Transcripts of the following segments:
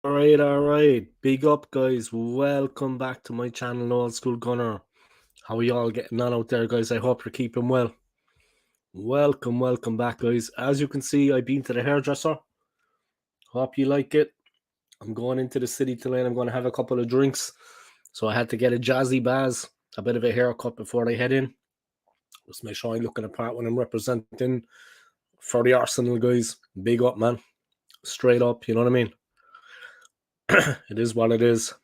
All right. Big up, guys. Welcome back to my channel, Old School Gunner. How are you all getting on out there, guys? I hope you're keeping well. Welcome back, guys. As you can see, I've been to the hairdresser. Hope you like it. I'm going into the city tonight. I'm going to have a couple of drinks. So I had to get a jazzy baz, a bit of a haircut before I head in. Just make sure I'm looking apart when I'm representing for the Arsenal, guys. Big up, man. Straight up, you know what I mean? It is what it is.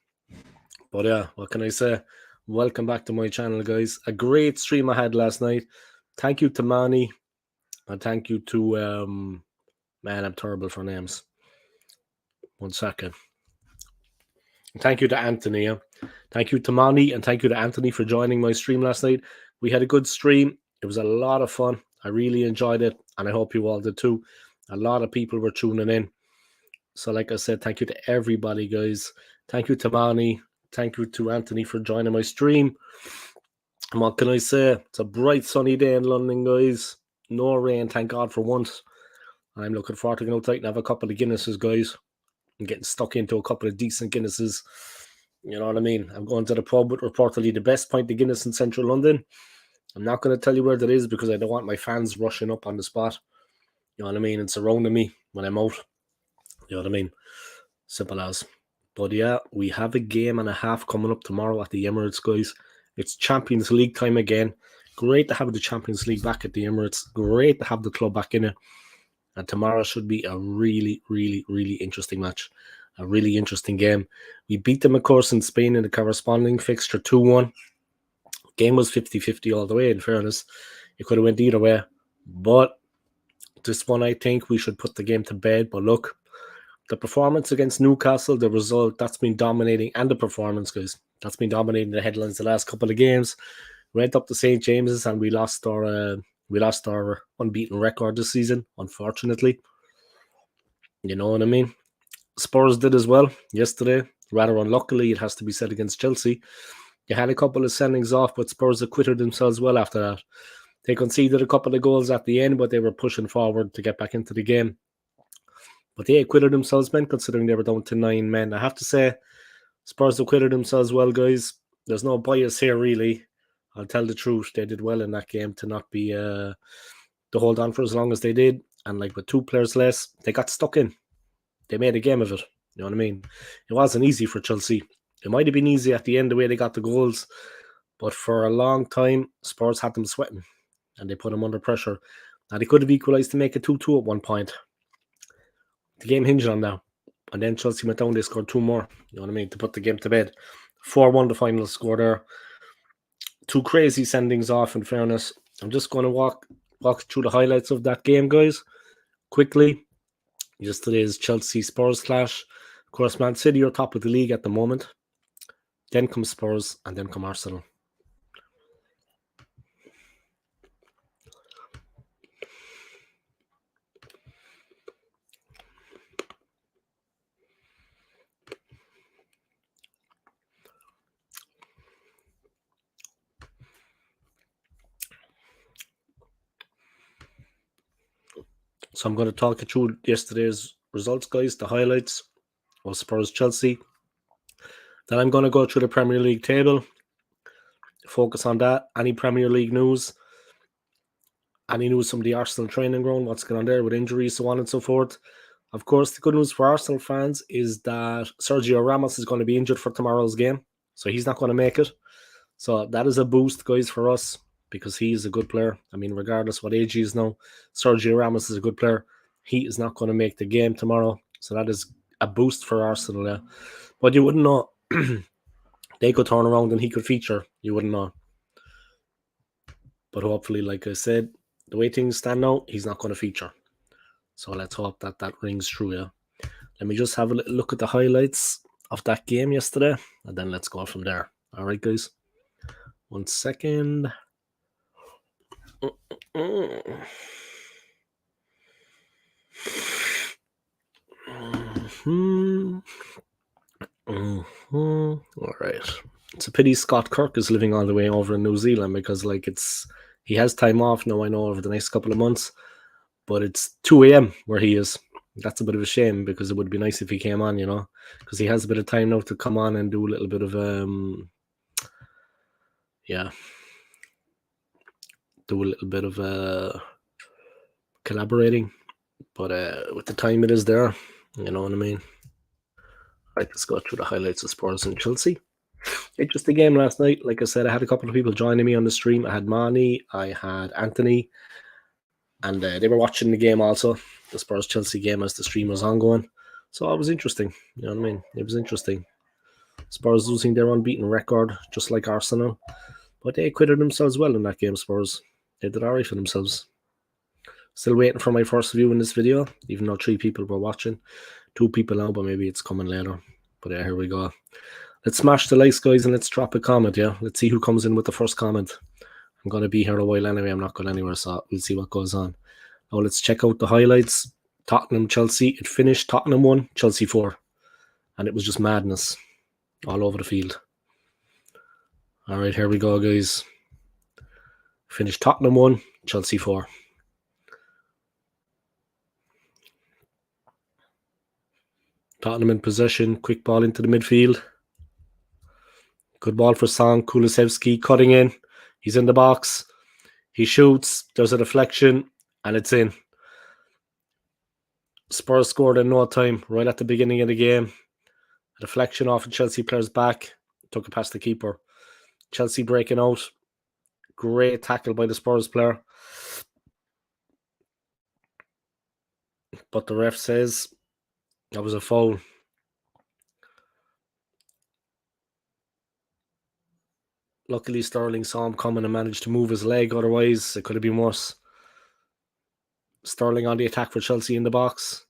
But yeah, what can I say? Welcome back to my channel, guys. A great stream I had last night. Thank you to Manny. And thank you to man, I'm terrible for names. 1 second. Thank you to Anthony. Yeah. Thank you to Manny and thank you to Anthony for joining my stream last night. We had a good stream. It was a lot of fun. I really enjoyed it, and I hope you all did too. A lot of people were tuning in. So like I said, thank you to everybody, guys. Thank you to Manny. Thank you to Anthony for joining my stream. And what can I say? It's a bright sunny day in London, guys. No rain, thank God for once. I'm looking forward to going outside and have a couple of Guinnesses, guys. I'm getting stuck into a couple of decent Guinnesses. You know what I mean? I'm going to the pub with reportedly the best pint of Guinness in central London. I'm not going to tell you where that is because I don't want my fans rushing up on the spot. You know what I mean? And surrounding me when I'm out. You know what I mean? Simple as. But yeah, we have a game and a half coming up tomorrow at the Emirates, guys. It's Champions League time again. Great to have the Champions League back at the Emirates. Great to have the club back in it. And tomorrow should be a really interesting match. A really interesting game. We beat them, of course, in Spain in the corresponding fixture 2-1. Game was 50-50 all the way, in fairness. It could have went either way. But this one, I think we should put the game to bed. But look, the performance against Newcastle, the result, that's been dominating. And the performance, guys, that's been dominating the headlines the last couple of games. Went up to St. James's and we lost our unbeaten record this season, unfortunately. You know what I mean? Spurs did as well yesterday. Rather unluckily, it has to be said, against Chelsea. They had a couple of sendings off, but Spurs acquitted themselves well after that. They conceded a couple of goals at the end, but they were pushing forward to get back into the game. But they acquitted themselves, men, considering they were down to 9 men. I have to say, Spurs acquitted themselves well, guys. There's no bias here, really. I'll tell the truth. They did well in that game to not be to hold on for as long as they did. And like with 2 players less, they got stuck in. They made a game of it. You know what I mean? It wasn't easy for Chelsea. It might have been easy at the end the way they got the goals. But for a long time, Spurs had them sweating. And they put them under pressure. Now, they could have equalised to make it 2-2 at one point. The game hinged on that. And then Chelsea went down, they scored 2 more. You know what I mean? To put the game to bed. 4-1 the final score there. 2 crazy sendings off, in fairness. I'm just going to walk through the highlights of that game, guys. Quickly. Yesterday's Chelsea-Spurs clash. Of course, Man City are top of the league at the moment. Then come Spurs, and then come Arsenal. So I'm going to talk you through yesterday's results, guys, the highlights of Spurs-Chelsea. Then I'm going to go through the Premier League table, focus on that, any Premier League news, any news from the Arsenal training ground, what's going on there with injuries, so on and so forth. Of course, the good news for Arsenal fans is that Sergio Ramos is going to be injured for tomorrow's game, so he's not going to make it. So that is a boost, guys, for us, because he is a good player. I mean, regardless what age he is now, Sergio Ramos is a good player. He is not going to make the game tomorrow, so that is a boost for Arsenal. Yeah. But you wouldn't know. They could turn around and he could feature. You wouldn't know. But hopefully, like I said, the way things stand now, he's not going to feature. So let's hope that that rings true, yeah. Let me just have a little look at the highlights of that game yesterday, and then let's go from there. All right, guys. 1 second. All right. It's a pity Scott Kirk is living all the way over in New Zealand because, like, he has time off now, I know, over the next couple of months, but it's 2 a.m. where he is. That's a bit of a shame because it would be nice if he came on, because he has a bit of time now to come on and do a little bit of yeah, do a little bit of collaborating. But with the time it is there, you know what I mean. Right, let's go through the highlights of Spurs and Chelsea. Interesting game last night. Like I said, I had a couple of people joining me on the stream. I had Mani, I had Anthony, and they were watching the game also, the Spurs Chelsea game, as the stream was ongoing. So it was interesting. You know what I mean? It was interesting. Spurs losing their unbeaten record, just like Arsenal. But they acquitted themselves well in that game, Spurs. They did alright for themselves. Still waiting for my first view in this video, even though 3 people were watching. 2 people now, but maybe it's coming later. But yeah, here we go. Let's smash the likes, guys, and let's drop a comment, yeah? Let's see who comes in with the first comment. I'm going to be here a while anyway. I'm not going anywhere, so we'll see what goes on. Now let's check out the highlights. Tottenham, Chelsea. It finished Tottenham 1, Chelsea 4. And it was just madness all over the field. All right, here we go, guys. Finished Tottenham 1, Chelsea 4. Tottenham in possession. Quick ball into the midfield. Good ball for Song. Kulusevski cutting in. He's in the box. He shoots. There's a deflection. And it's in. Spurs scored in no time, right at the beginning of the game. A deflection off a Chelsea player's back. Took it past the keeper. Chelsea breaking out. Great tackle by the Spurs player. But the ref says that was a foul. Luckily, Sterling saw him coming and managed to move his leg. Otherwise, it could have been worse. Sterling on the attack for Chelsea in the box.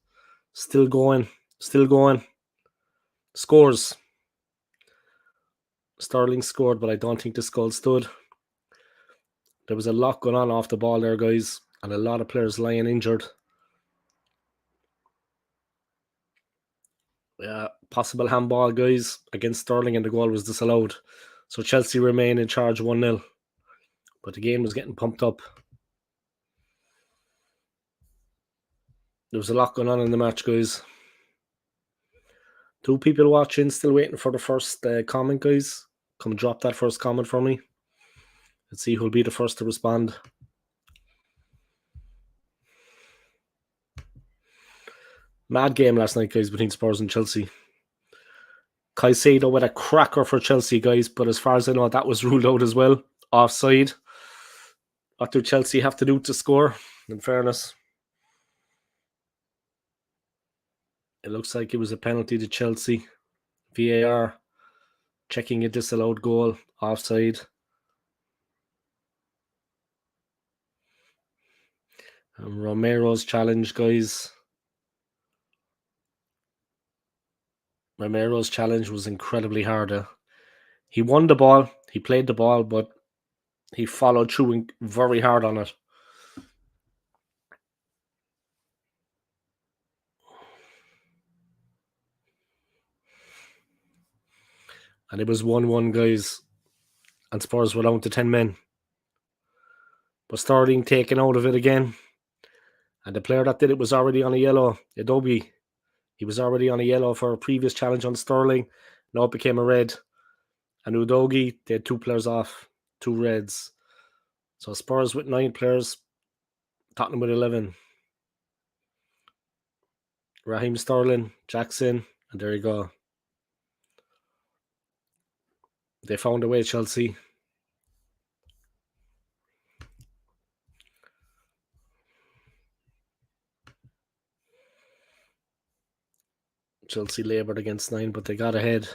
Still going. Still going. Scores. Sterling scored, but I don't think the goal stood. There was a lot going on off the ball there, guys, and a lot of players lying injured. Yeah, possible handball, guys, against Sterling, and the goal was disallowed. So Chelsea remain in charge 1-0. But the game was getting pumped up. There was a lot going on in the match, guys. 2 people watching, still waiting for the first comment, guys. Come drop that first comment for me. Let's see who'll be the first to respond. Mad game last night, guys, between Spurs and Chelsea. Caicedo with a cracker for Chelsea, guys, but as far as I know, that was ruled out as well. Offside. What do Chelsea have to do to score, in fairness? It looks like it was a penalty to Chelsea. VAR checking a disallowed goal. Offside. And Romero's challenge, guys. Romero's challenge was incredibly hard. He won the ball. He played the ball, but he followed through very hard on it. And it was 1-1, guys. And Spurs were down to 10 men. But Sterling taken out of it again. And the player that did it was already on a yellow. Adobe. He was already on a yellow for a previous challenge on Sterling. Now it became a red. And Udogi, they had 2 players off. 2 reds. So Spurs with 9 players. Tottenham with 11. Raheem Sterling, Jackson. And there you go. They found a way, Chelsea. Chelsea laboured against 9, but they got ahead.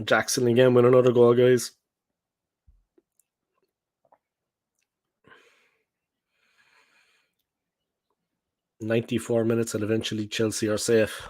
Jackson again with another goal, guys. 94 minutes and eventually Chelsea are safe.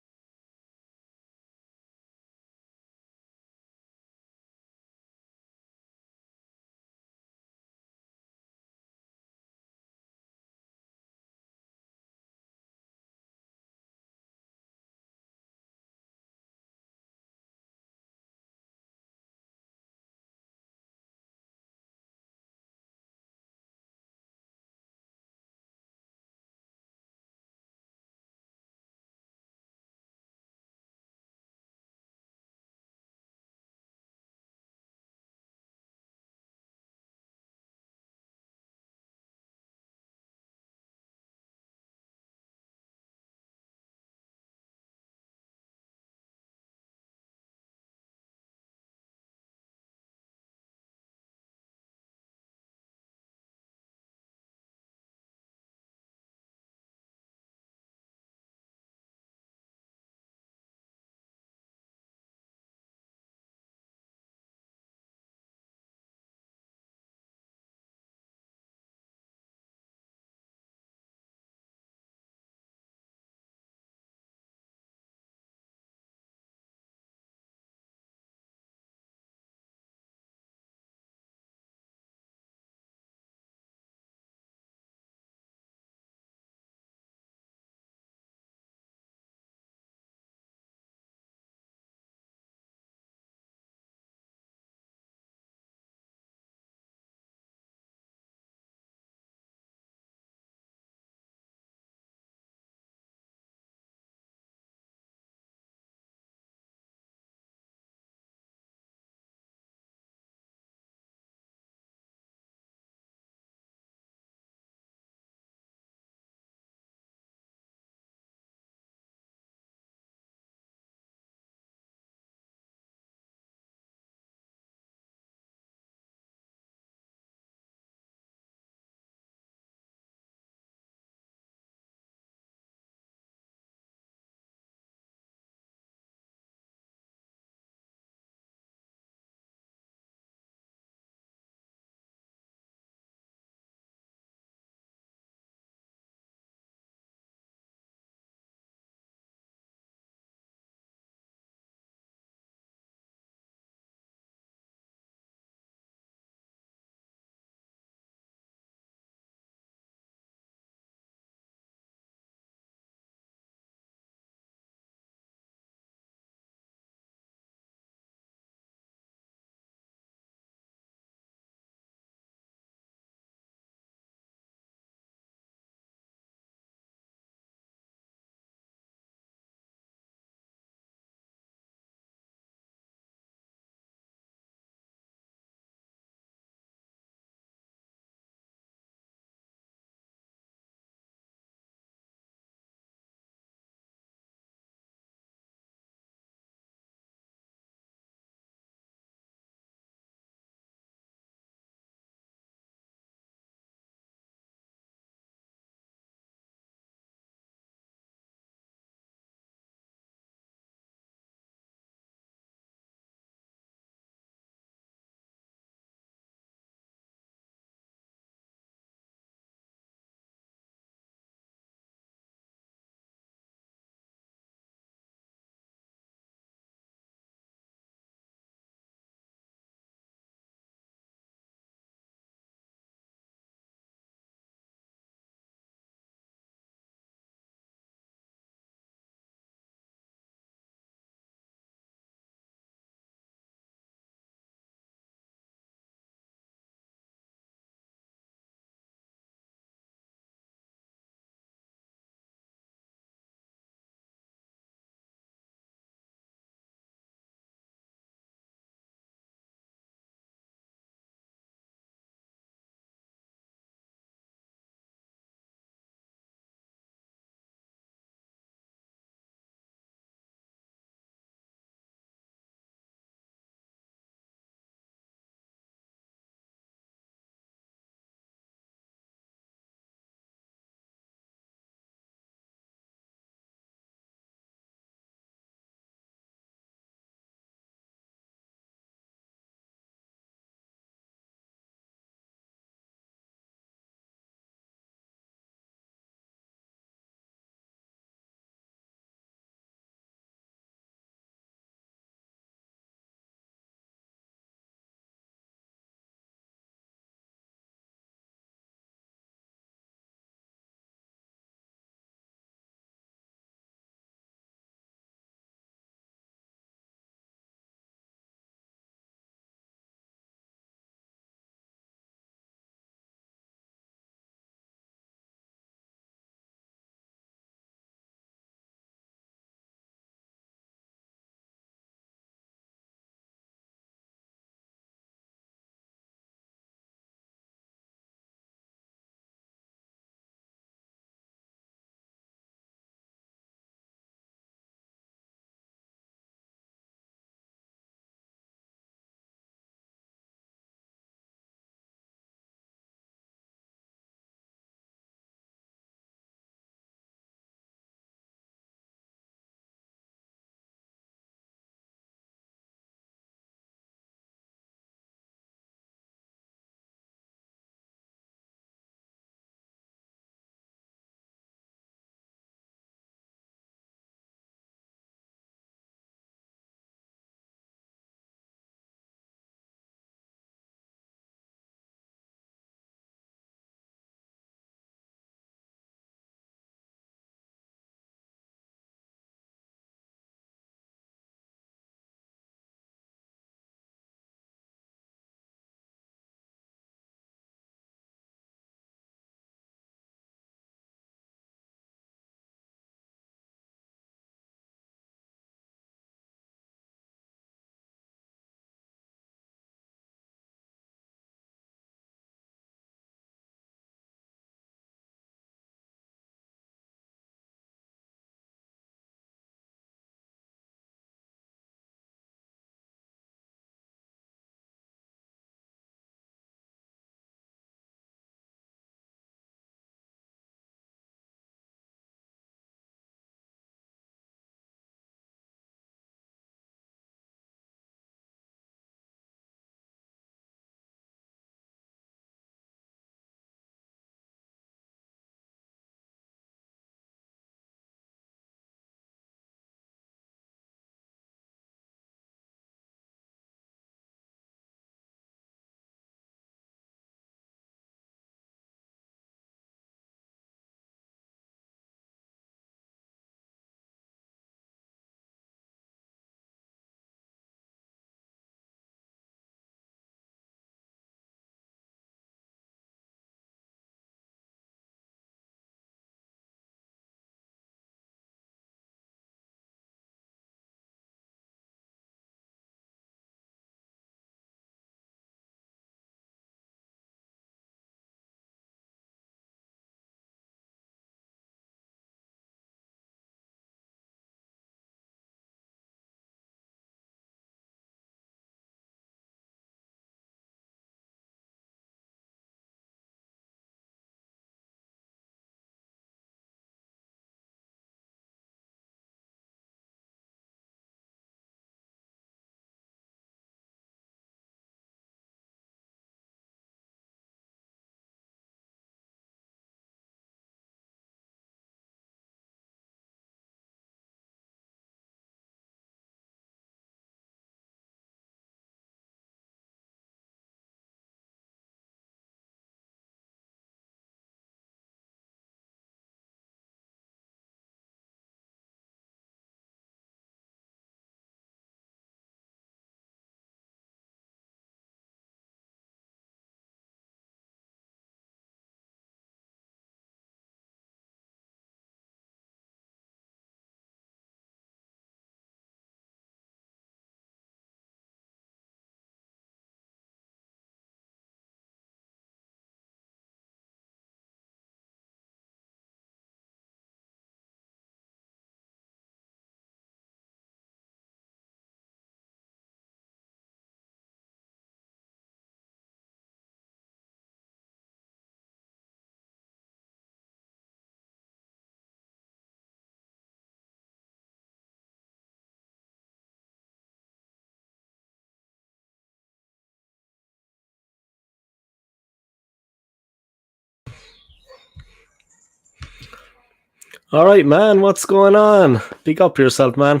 All right, man. What's going on? Pick up yourself, man.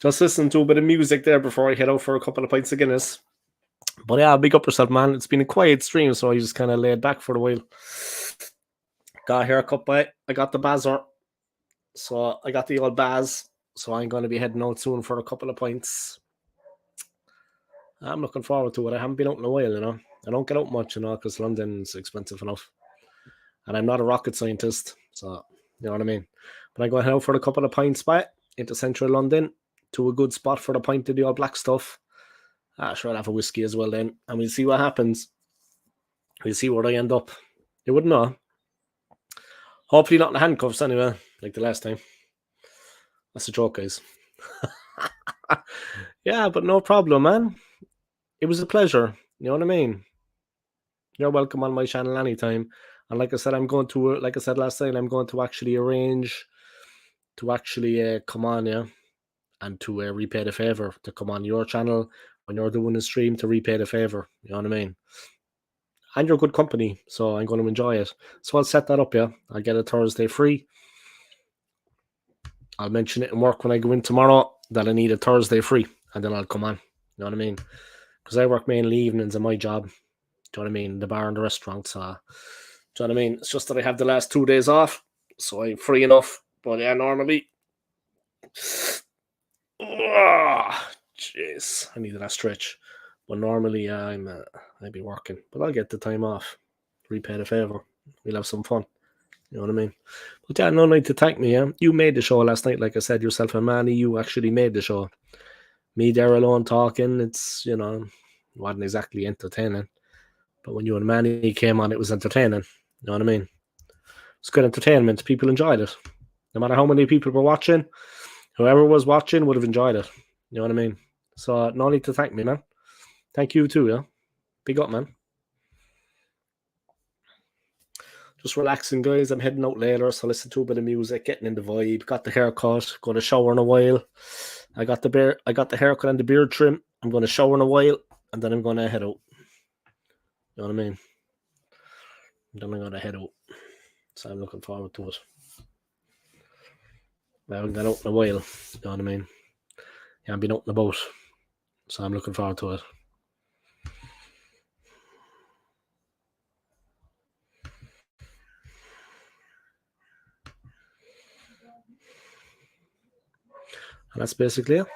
Just listen to a bit of music there before I head out for a couple of pints of Guinness. But yeah, big up yourself, man. It's been a quiet stream, so I just kind of laid back for a while. Got a haircut by. I got the bazzer, so I got the old baz. So I'm going to be heading out soon for a couple of pints. I'm looking forward to it. I haven't been out in a while, you know. I don't get out much, you know, because London's expensive enough, and I'm not a rocket scientist, so you know what I mean. But I'm going to head out for a couple of pints back into central London to a good spot for the pint of the all black stuff. Sure, I'll have a whiskey as well then, and we'll see what happens. We'll see where I end up. You wouldn't know. Hopefully not in the handcuffs anyway, like the last time. That's a joke, guys. Yeah, but no problem, man. It was a pleasure. You know what I mean? You're welcome on my channel anytime. And like I said, like I said last night, I'm going to actually arrange to actually come on, yeah, and to repay the favor, to come on your channel when you're doing a stream to repay the favor. You know what I mean? And you're good company, so I'm going to enjoy it. So I'll set that up, yeah. I'll get a Thursday free. I'll mention it in work when I go in tomorrow that I need a Thursday free, and then I'll come on. You know what I mean? Because I work mainly evenings in my job. Do you know what I mean? The bar and the restaurant. So, do you know what I mean? It's just that I have the last 2 days off, so I'm free enough. But yeah, normally, jeez, I needed a stretch. But normally, yeah, I'd be working, but I'll get the time off, repay the favor. We'll have some fun. You know what I mean? But yeah, no need to thank me. Yeah, you made the show last night, like I said yourself and Manny. You actually made the show. Me there alone talking, it's wasn't exactly entertaining. But when you and Manny came on, it was entertaining. You know what I mean? It's good entertainment. People enjoyed it. No matter how many people were watching, whoever was watching would have enjoyed it. You know what I mean? So no need to thank me, man. Thank you too, yeah. Big up, man. Just relaxing, guys. I'm heading out later, so listen to a bit of music, getting in the vibe. Got the haircut. Going to shower in a while. I got the haircut and the beard trim. I'm going to shower in a while, and then I'm going to head out. You know what I mean? Then I'm going to head out. So I'm looking forward to it. I haven't got out in a while. You know what I mean? Yeah, I've been out and about. So I'm looking forward to it. And that's basically it.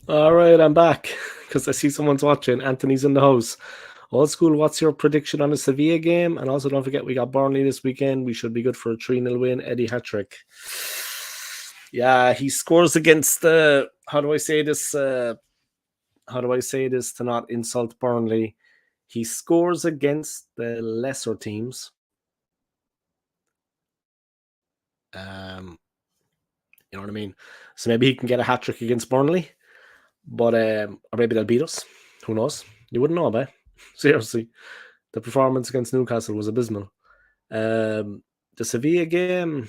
All right, I'm back because I see someone's watching. Anthony's in the house. Old school, what's your prediction on the Sevilla game? And also, don't forget, we got Burnley this weekend. We should be good for a 3-0 win. Eddie Hattrick. Yeah, he scores against the. How do I say this? How do I say this to not insult Burnley? He scores against the lesser teams. Um, you know what I mean? So maybe he can get a hat trick against Burnley, but or maybe they'll beat us. Who knows? You wouldn't know, about. Seriously, the performance against Newcastle was abysmal. The Sevilla game,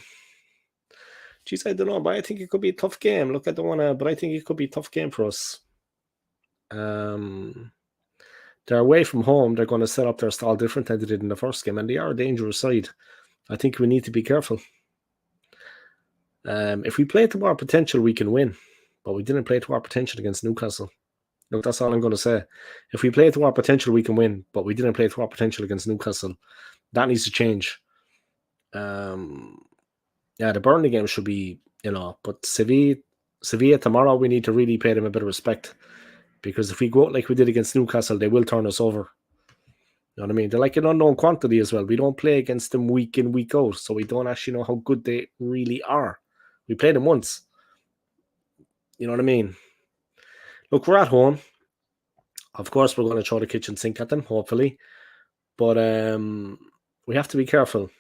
geez, I don't know, but I think it could be a tough game. Look, I don't want to, but I think it could be a tough game for us. They're away from home. They're going to set up their style different than they did in the first game, and they are a dangerous side. I think we need to be careful. If we play to our potential, we can win, but we didn't play to our potential against Newcastle. Look, that's all I'm going to say. If we play to our potential, we can win, but we didn't play to our potential against Newcastle. That needs to change. Yeah, the Burnley game should be, but Sevilla tomorrow, we need to really pay them a bit of respect, because if we go out like we did against Newcastle, they will turn us over. You know what I mean? They're like an unknown quantity as well. We don't play against them week in, week out, so we don't actually know how good they really are. We played them once. You know what I mean? Look, we're at home. Of course, we're going to throw the kitchen sink at them, hopefully. But we have to be careful.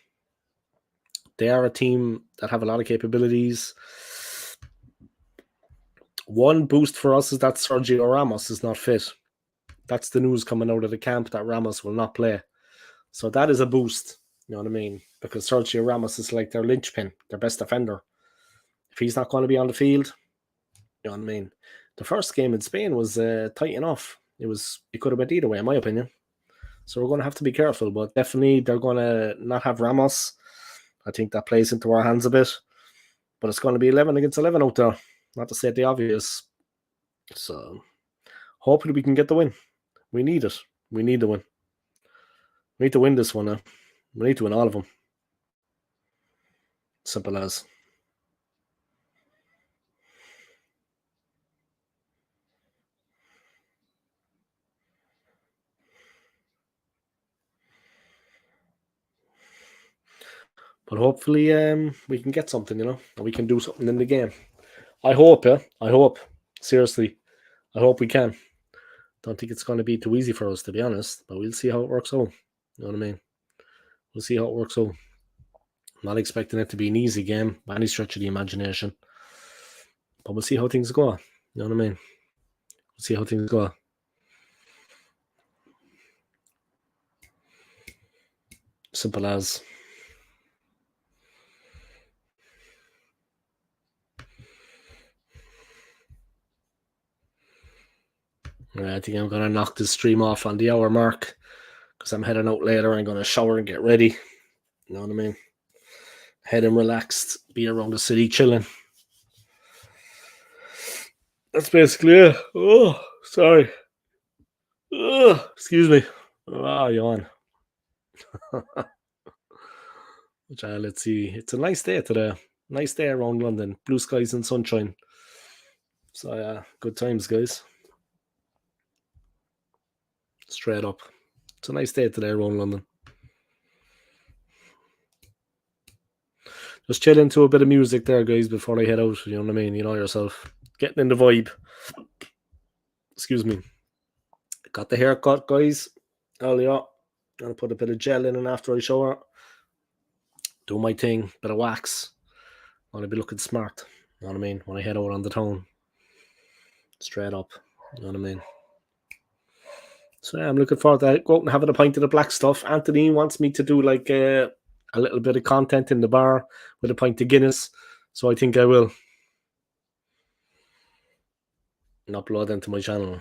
They are a team that have a lot of capabilities. One boost for us is that Sergio Ramos is not fit. That's the news coming out of the camp, that Ramos will not play. So that is a boost. You know what I mean? Because Sergio Ramos is like their linchpin, their best defender. If he's not going to be on the field, you know what I mean? The first game in Spain was tight enough. It could have went either way, in my opinion. So we're going to have to be careful, but definitely they're going to not have Ramos. I think that plays into our hands a bit. But it's going to be 11 against 11 out there. Not to say the obvious. So hopefully we can get the win. We need it. We need the win. We need to win this one now. We need to win all of them. Simple as. But hopefully we can get something, and we can do something in the game. I hope, yeah. I hope. Seriously. I hope we can. Don't think it's going to be too easy for us, to be honest. But we'll see how it works out. You know what I mean? We'll see how it works out. I'm not expecting it to be an easy game by any stretch of the imagination. But we'll see how things go. You know what I mean? We'll see how things go. Simple as. I think I'm going to knock this stream off on the hour mark because I'm heading out later. I'm going to shower and get ready. You know what I mean? Heading relaxed, be around the city chilling. That's basically it. Oh, sorry. Oh, excuse me. Oh, yawn. Let's see. It's a nice day today. Nice day around London. Blue skies and sunshine. So, yeah, good times, guys. Straight up. It's a nice day today around London. Just chill into a bit of music there, guys, before I head out. You know what I mean? You know yourself. Getting in the vibe. Excuse me. Got the haircut, guys. Earlier. Gonna put a bit of gel in and after I shower. Do my thing. Bit of wax. Want to be looking smart. You know what I mean? When I head out on the town. Straight up. You know what I mean? So yeah, I'm looking forward to go out and having a pint of the black stuff. Anthony wants me to do like a little bit of content in the bar with a pint of Guinness. So I think I will. And upload into my channel.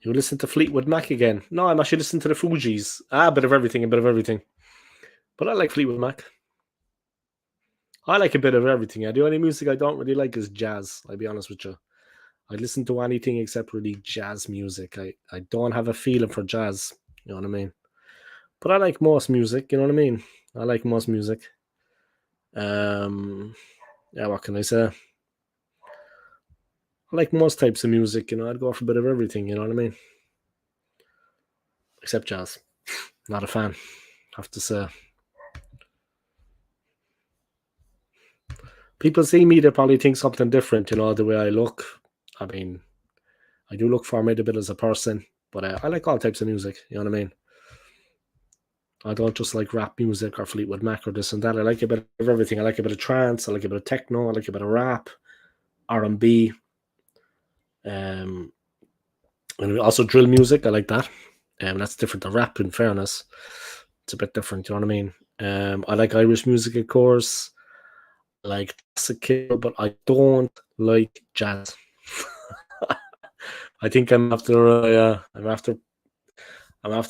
You listen to Fleetwood Mac again? No, I'm actually listening to the Fugees. A bit of everything, a bit of everything. But I like Fleetwood Mac. I like a bit of everything. The only music I don't really like is jazz, I'll be honest with you. I listen to anything except really jazz music. I don't have a feeling for jazz. You know what I mean? But I like most music, you know what I mean? I like most music. Um, yeah, what can I say? I like most types of music, I'd go for a bit of everything, you know what I mean? Except jazz. Not a fan, have to say. People see me, they probably think something different, the way I look. I mean, I do look formidable as a person, but I like all types of music, you know what I mean? I don't just like rap music or Fleetwood Mac or this and that. I like a bit of everything. I like a bit of trance. I like a bit of techno. I like a bit of rap, R&B, um, and also drill music. I like that. That's different to rap. In fairness, it's a bit different. You know what I mean? I like Irish music, of course. I like classical, but I don't like jazz. I think I'm after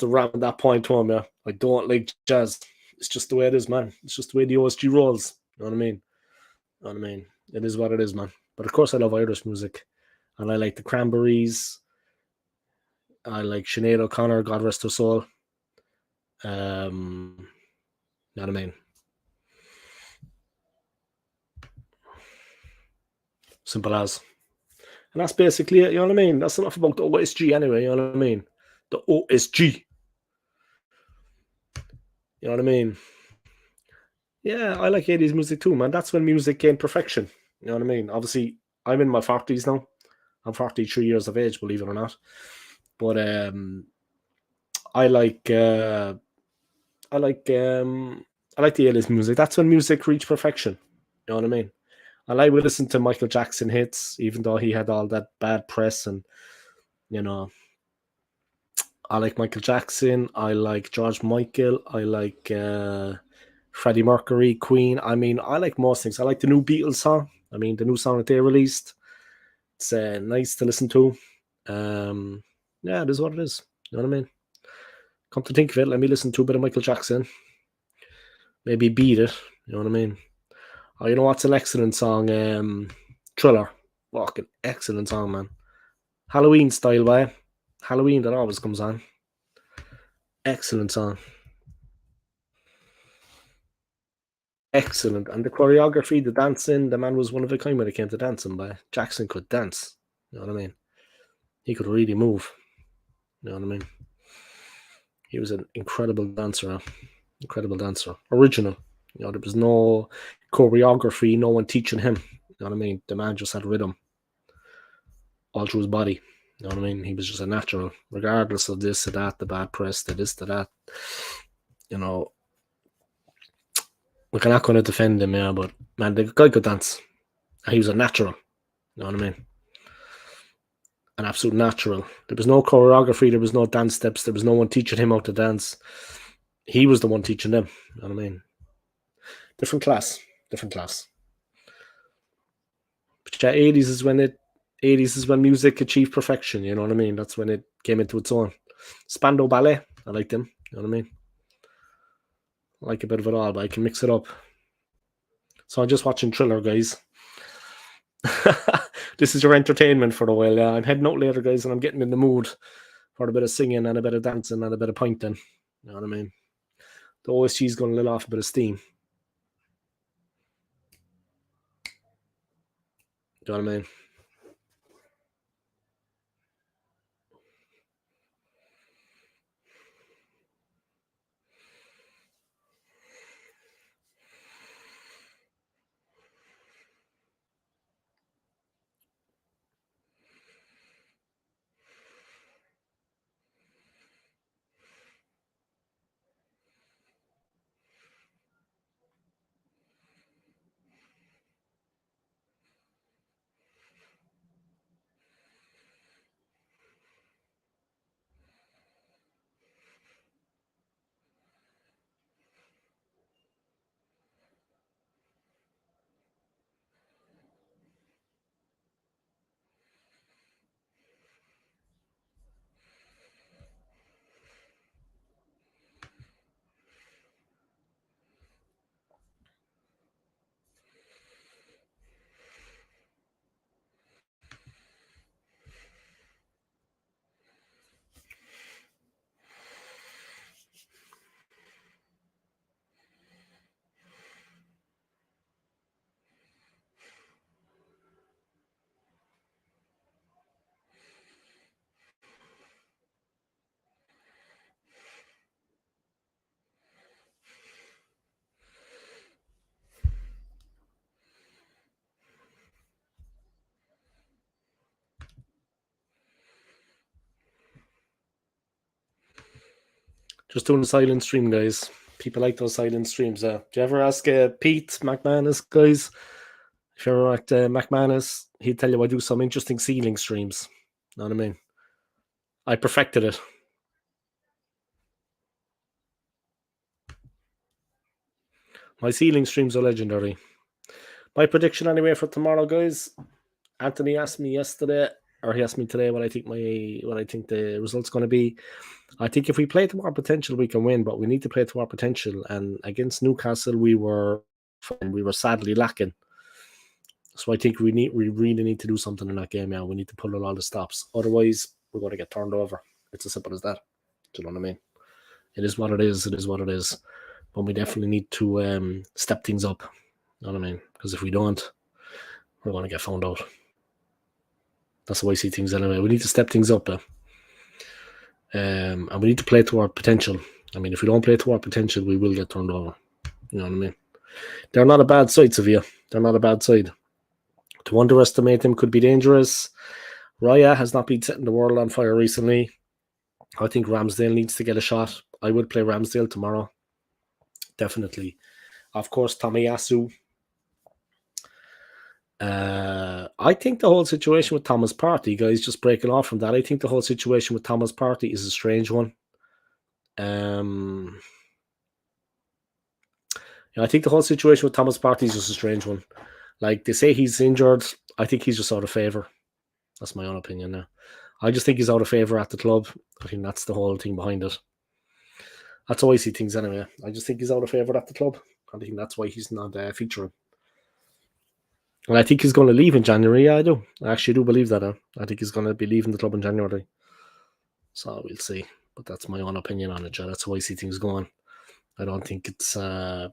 wrapping that point home. Yeah, I don't like jazz. It's just the way it is, man. It's just the way the OSG rolls. You know what I mean? You know what I mean? It is what it is, man. But of course, I love Irish music, and I like the Cranberries. I like Sinead O'Connor, God rest her soul. You know what I mean? Simple as. And that's basically it, you know what I mean? That's enough about the OSG anyway, you know what I mean? The OSG, you know what I mean? Yeah, I like 80s music too, man. That's when music gained perfection. You know what I mean? Obviously, I'm in my 40s now. I'm 43 years of age, believe it or not. But I like uh I like um I like the 80s music. That's when music reached perfection. You know what I mean? I like to listen to Michael Jackson hits, even though he had all that bad press and you know, I like Michael Jackson, I like George Michael, I like Freddie Mercury, Queen. I mean, I like most things. I like the new Beatles song. I mean, the new song that they released. It's nice to listen to. Um, yeah, it is what it is. You know what I mean? Come to think of it, let me listen to a bit of Michael Jackson. Maybe beat it. You know what I mean? Oh, you know what's an excellent song? Thriller. Fucking excellent song, man. Halloween style, by Halloween that always comes on. Excellent song. Excellent. And the choreography, the dancing, the man was one of a kind when it came to dancing, by Jackson could dance. You know what I mean? He could really move. You know what I mean? He was an incredible dancer. Incredible dancer. Original. There was no choreography, no one teaching him. You know what I mean? The man just had rhythm all through his body. You know what I mean? He was just a natural, regardless of this or that, the bad press, the this, to that. You know, we're not going to defend him, yeah, but man, the guy could dance. He was a natural. You know what I mean? An absolute natural. There was no choreography, there was no dance steps, there was no one teaching him how to dance. He was the one teaching them. You know what I mean? Different class. Different class. But yeah, 80s is when music achieved perfection, you know what I mean? That's when it came into its own. Spandau Ballet, I like them, you know what I mean? I like a bit of it all, but I can mix it up. So I'm just watching Thriller, guys. This is your entertainment for a while. Yeah, I'm heading out later, guys, and I'm getting in the mood for a bit of singing and a bit of dancing and a bit of pointing. You know what I mean? The OSG's going to let off a bit of steam. Do you know what I mean? Just doing a silent stream, guys. People like those silent streams. Do you ever ask Pete McManus, guys? If you ever asked McManus, he'd tell you I do some interesting ceiling streams. Know what I mean? I perfected it. My ceiling streams are legendary. My prediction anyway for tomorrow, guys. Anthony asked me yesterday, or he asked me today, what I think the result's going to be. I think if we play to our potential, we can win, but we need to play to our potential. And against Newcastle, we were sadly lacking. So I think we really need to do something in that game now. We need to pull out all the stops. Otherwise, we're going to get turned over. It's as simple as that. Do you know what I mean? It is what it is. It is what it is. But we definitely need to step things up. You know what I mean? Because if we don't, we're going to get found out. That's the way I see things anyway. We need to step things up. And we need to play to our potential. I mean, if we don't play to our potential, we will get turned over. You know what I mean? They're not a bad side, Sevilla. They're not a bad side. To underestimate them could be dangerous. Raya has not been setting the world on fire recently. I think Ramsdale needs to get a shot. I would play Ramsdale tomorrow. Definitely. Of course, Tomiyasu. I think the whole situation with Thomas Partey, guys, just breaking off from that, I think the whole situation with Thomas Partey is a strange one. I think the whole situation with Thomas Partey is just a strange one. Like, they say he's injured. I think he's just out of favour. That's my own opinion now. I just think he's out of favour at the club. I think that's the whole thing behind it. That's how I see things anyway. I just think he's out of favour at the club. I think that's why he's not featuring. And I think he's going to leave in January. Yeah, I do. I actually do believe that. I think he's going to be leaving the club in January. So we'll see. But that's my own opinion on it, Joe. That's how I see things going. I don't think it's an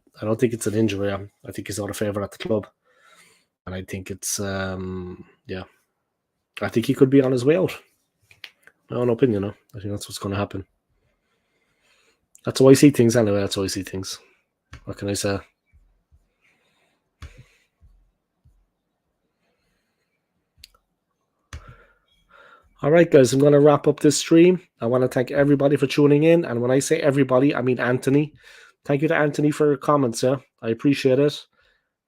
injury. I think he's out of favour at the club. And I think it's I think he could be on his way out. My own opinion, I think that's what's going to happen. That's how I see things anyway. That's how I see things. What can I say? All right, guys, I'm going to wrap up this stream. I want to thank everybody for tuning in. And when I say everybody, I mean Anthony. Thank you to Anthony for your comments. Yeah, I appreciate it.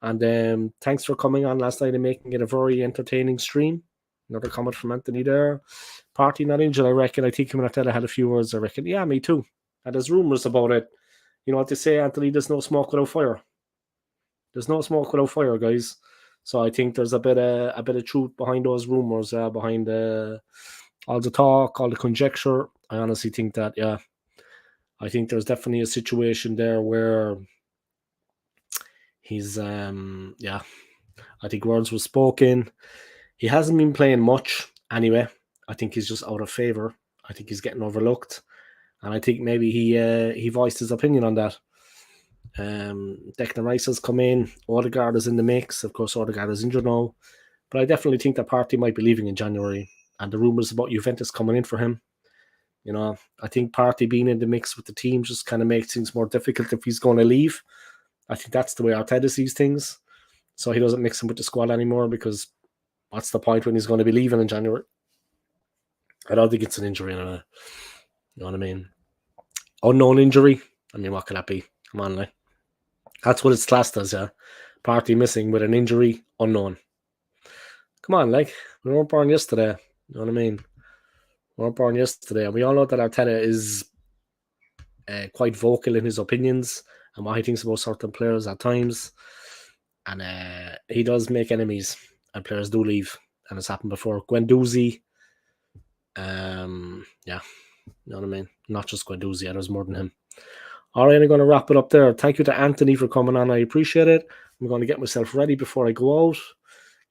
And thanks for coming on last night and making it a very entertaining stream. Another comment from Anthony there. Partey not injured, I reckon. I think him and Arteta had a few words, I reckon. Yeah, me too. And there's rumours about it. You know what they say, Anthony? There's no smoke without fire. There's no smoke without fire, guys. So I think there's a bit of truth behind those rumours, behind all the talk, all the conjecture. I honestly think that, yeah. I think there's definitely a situation there where he's, I think words were spoken. He hasn't been playing much anyway. I think he's just out of favour. I think he's getting overlooked. And I think maybe he voiced his opinion on that. Declan Rice has come in. Odegaard is in the mix. Of course, Odegaard is injured now. But I definitely think that Partey might be leaving in January. And the rumours about Juventus coming in for him. You know, I think Partey being in the mix with the team just kind of makes things more difficult if he's going to leave. I think that's the way Arteta sees things. So he doesn't mix him with the squad anymore because what's the point when he's going to be leaving in January? I don't think it's an injury. You know what I mean? Unknown injury. I mean, what can that be? Come on, like. That's what it's classed as, yeah. Partey missing with an injury, unknown. Come on, like. We weren't born yesterday. You know what I mean? We weren't born yesterday. And we all know that Arteta is quite vocal in his opinions and what he thinks about certain players at times. And he does make enemies. And players do leave. And it's happened before. Guendouzi. Yeah. You know what I mean? Not just Guendouzi. There's more than him. All right, I'm going to wrap it up there. Thank you to Anthony for coming on. I appreciate it. I'm going to get myself ready before I go out.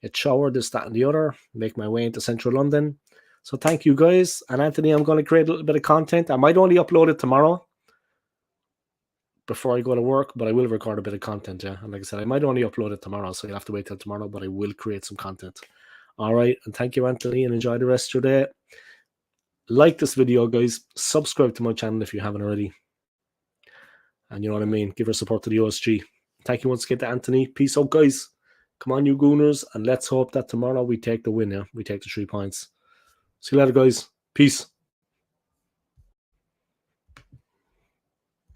Get showered, this, that, and the other. Make my way into central London. So thank you, guys. And Anthony, I'm going to create a little bit of content. I might only upload it tomorrow before I go to work, but I will record a bit of content, yeah. And like I said, I might only upload it tomorrow, so you'll have to wait till tomorrow, but I will create some content. All right, and thank you, Anthony, and enjoy the rest of your day. Like this video, guys. Subscribe to my channel if you haven't already. And you know what I mean? Give your support to the OSG. Thank you once again to Anthony. Peace out, guys. Come on, you Gooners. And let's hope that tomorrow we take the win, yeah? We take the 3 points. See you later, guys. Peace.